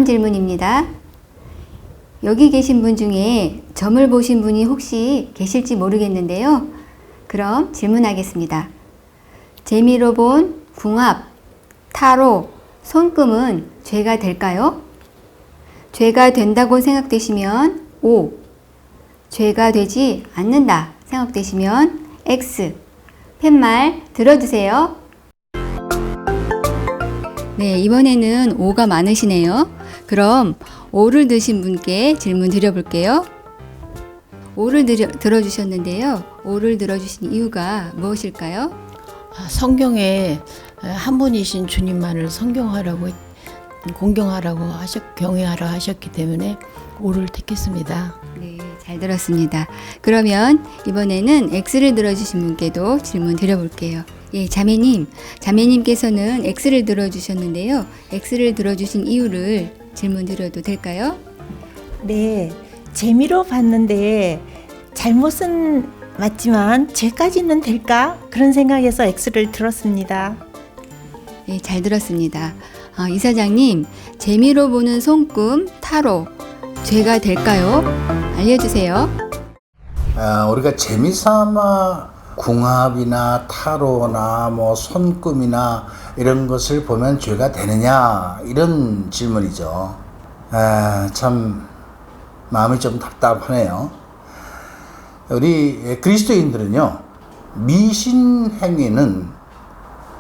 다음 질문입니다. 여기 계신 분 중에 점을 보신 분이 혹시 계실지 모르겠는데요. 그럼 질문하겠습니다. 재미로 본 궁합, 타로, 손금은 죄가 될까요? 죄가 된다고 생각되시면 O, 죄가 되지 않는다 생각되시면 X. 팻말 들어주세요. 네, 이번에는 O가 많으시네요. 그럼 O를 드신 분께 질문 드려볼게요. O를 들어주셨는데요. O를 들어주신 이유가 무엇일까요? 성경에 한 분이신 주님만을 공경하라고 경외하라 하셨기 때문에 O를 택했습니다. 네, 잘 들었습니다. 그러면 이번에는 X를 들어주신 분께도 질문 드려볼게요. 예, 자매님께서는 X를 들어주셨는데요. X를 들어주신 이유를 질문 드려도 될까요? 네, 재미로 봤는데 잘못은 맞지만 죄까지는 될까? 그런 생각에서 X를 들었습니다. 예, 잘 들었습니다. 이사장님, 재미로 보는 손금, 타로, 죄가 될까요? 알려주세요. 우리가 재미삼아 궁합이나 타로나 뭐 손금이나 이런 것을 보면 죄가 되느냐 이런 질문이죠. 참 마음이 좀 답답하네요. 우리 그리스도인들은요, 미신 행위는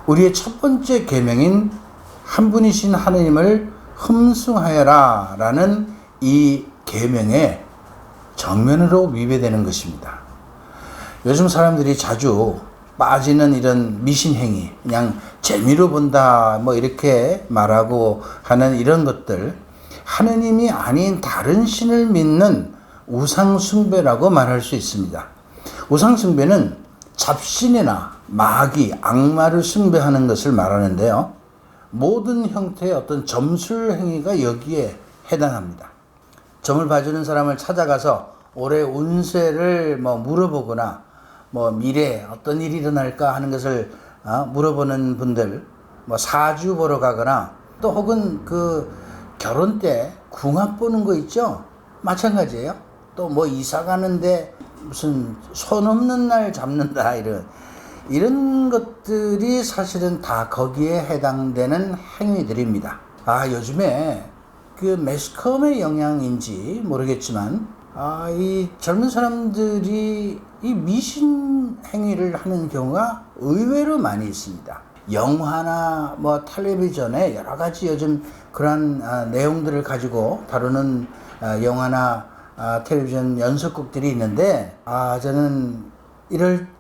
우리의 첫 번째 계명인 한 분이신 하느님을 흠숭하여라 라는 이 계명에 정면으로 위배되는 것입니다. 요즘 사람들이 자주 빠지는 이런 미신행위, 그냥 재미로 본다 뭐 이렇게 말하고 하는 이런 것들, 하느님이 아닌 다른 신을 믿는 우상숭배라고 말할 수 있습니다. 우상숭배는 잡신이나 마귀, 악마를 숭배하는 것을 말하는데요, 모든 형태의 어떤 점술 행위가 여기에 해당합니다. 점을 봐주는 사람을 찾아가서 올해 운세를 물어보거나 미래에 어떤 일이 일어날까 하는 것을 물어보는 분들, 사주 보러 가거나 또 혹은 그 결혼 때 궁합 보는 거 있죠? 마찬가지예요. 또 이사 가는데 무슨 손 없는 날 잡는다 이런 것들이 사실은 다 거기에 해당되는 행위들입니다. 요즘에 그 매스컴의 영향인지 모르겠지만 이 젊은 사람들이 이 미신 행위를 하는 경우가 의외로 많이 있습니다. 영화나 텔레비전에 여러 가지 요즘 그러한 내용들을 가지고 다루는 영화나 텔레비전 연속극들이 있는데 저는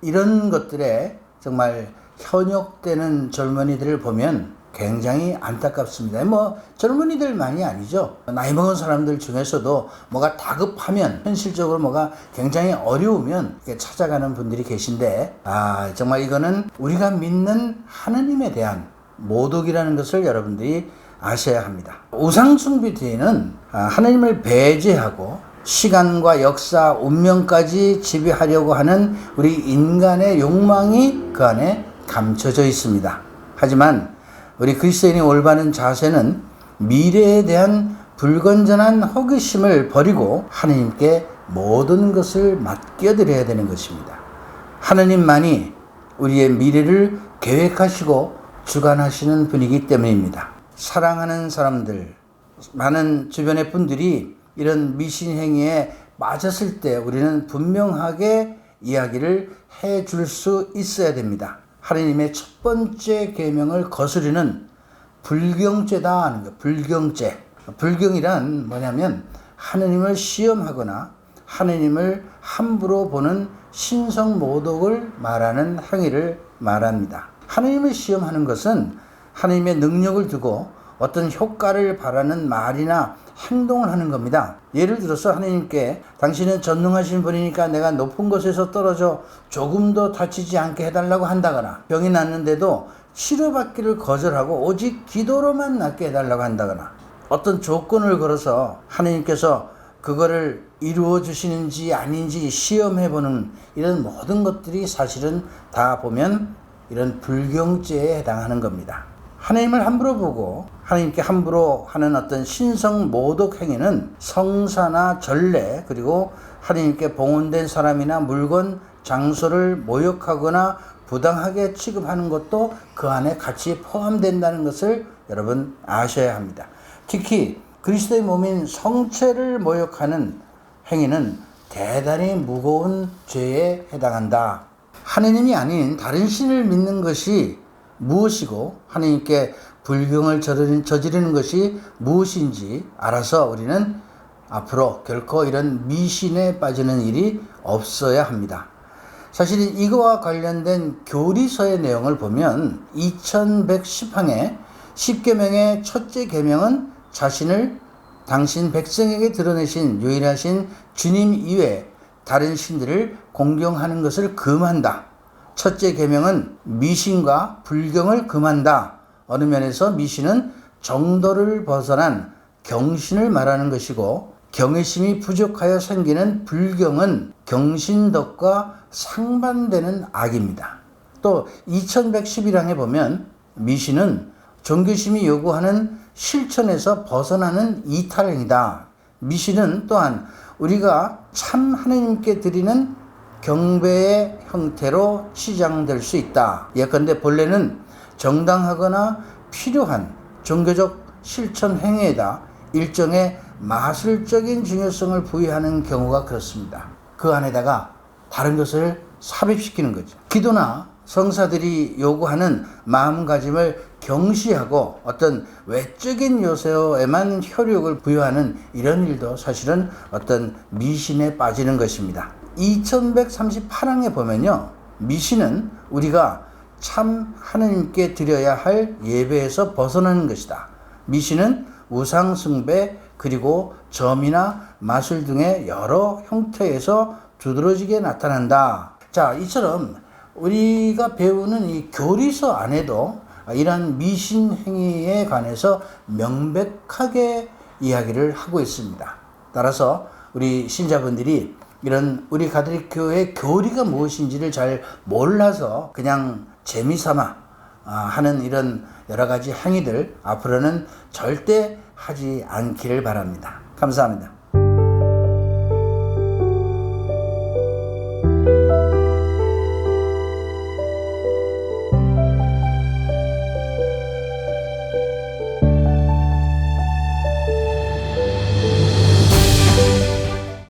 이런 것들에 정말 현혹되는 젊은이들을 보면 굉장히 안타깝습니다. 젊은이들만이 아니죠. 나이 먹은 사람들 중에서도 뭐가 다급하면, 현실적으로 뭐가 굉장히 어려우면 찾아가는 분들이 계신데, 정말 이거는 우리가 믿는 하느님에 대한 모독이라는 것을 여러분들이 아셔야 합니다. 우상숭배 뒤에는 하느님을 배제하고 시간과 역사, 운명까지 지배하려고 하는 우리 인간의 욕망이 그 안에 감춰져 있습니다. 하지만 우리 그리스도인의 올바른 자세는 미래에 대한 불건전한 호기심을 버리고 하느님께 모든 것을 맡겨드려야 되는 것입니다. 하느님만이 우리의 미래를 계획하시고 주관하시는 분이기 때문입니다. 사랑하는 사람들, 많은 주변의 분들이 이런 미신행위에 빠졌을 때 우리는 분명하게 이야기를 해줄 수 있어야 됩니다. 하느님의 첫 번째 계명을 거스르는 불경죄다 하는 거. 불경죄. 불경이란 뭐냐면 하느님을 시험하거나 하느님을 함부로 보는 신성모독을 말하는 행위를 말합니다. 하느님을 시험하는 것은 하느님의 능력을 두고 어떤 효과를 바라는 말이나 행동을 하는 겁니다. 예를 들어서 하느님께 당신은 전능하신 분이니까 내가 높은 곳에서 떨어져 조금 더 다치지 않게 해달라고 한다거나, 병이 났는데도 치료받기를 거절하고 오직 기도로만 낫게 해달라고 한다거나, 어떤 조건을 걸어서 하느님께서 그거를 이루어 주시는지 아닌지 시험해보는 이런 모든 것들이 사실은 다 보면 이런 불경죄에 해당하는 겁니다. 하나님을 함부로 보고 하나님께 함부로 하는 어떤 신성 모독 행위는 성사나 전례, 그리고 하나님께 봉헌된 사람이나 물건, 장소를 모욕하거나 부당하게 취급하는 것도 그 안에 같이 포함된다는 것을 여러분 아셔야 합니다. 특히 그리스도의 몸인 성체를 모욕하는 행위는 대단히 무거운 죄에 해당한다. 하느님이 아닌 다른 신을 믿는 것이 무엇이고 하나님께 불경을 저지르는 것이 무엇인지 알아서 우리는 앞으로 결코 이런 미신에 빠지는 일이 없어야 합니다. 사실 이거와 관련된 교리서의 내용을 보면 2110항의 10계명의 첫째 계명은 자신을 당신 백성에게 드러내신 유일하신 주님 이외에 다른 신들을 공경하는 것을 금한다. 첫째 계명은 미신과 불경을 금한다. 어느 면에서 미신은 정도를 벗어난 경신을 말하는 것이고, 경외심이 부족하여 생기는 불경은 경신덕과 상반되는 악입니다. 또 2111항에 보면 미신은 종교심이 요구하는 실천에서 벗어나는 이탈행위다. 미신은 또한 우리가 참 하나님께 드리는 경배의 형태로 치장될 수 있다. 예컨대 본래는 정당하거나 필요한 종교적 실천 행위에다 일정의 마술적인 중요성을 부여하는 경우가 그렇습니다. 그 안에다가 다른 것을 삽입시키는 거죠. 기도나 성사들이 요구하는 마음가짐을 경시하고 어떤 외적인 요소에만 효력을 부여하는 이런 일도 사실은 어떤 미신에 빠지는 것입니다. 2138항에 보면요, 미신은 우리가 참 하나님께 드려야 할 예배에서 벗어나는 것이다. 미신은 우상숭배, 그리고 점이나 마술 등의 여러 형태에서 두드러지게 나타난다. 자, 이처럼 우리가 배우는 이 교리서 안에도 이러한 미신 행위에 관해서 명백하게 이야기를 하고 있습니다. 따라서 우리 신자분들이 이런 우리 가톨릭 교회의 교리가 무엇인지를 잘 몰라서 그냥 재미삼아 하는 이런 여러 가지 행위들 앞으로는 절대 하지 않기를 바랍니다. 감사합니다.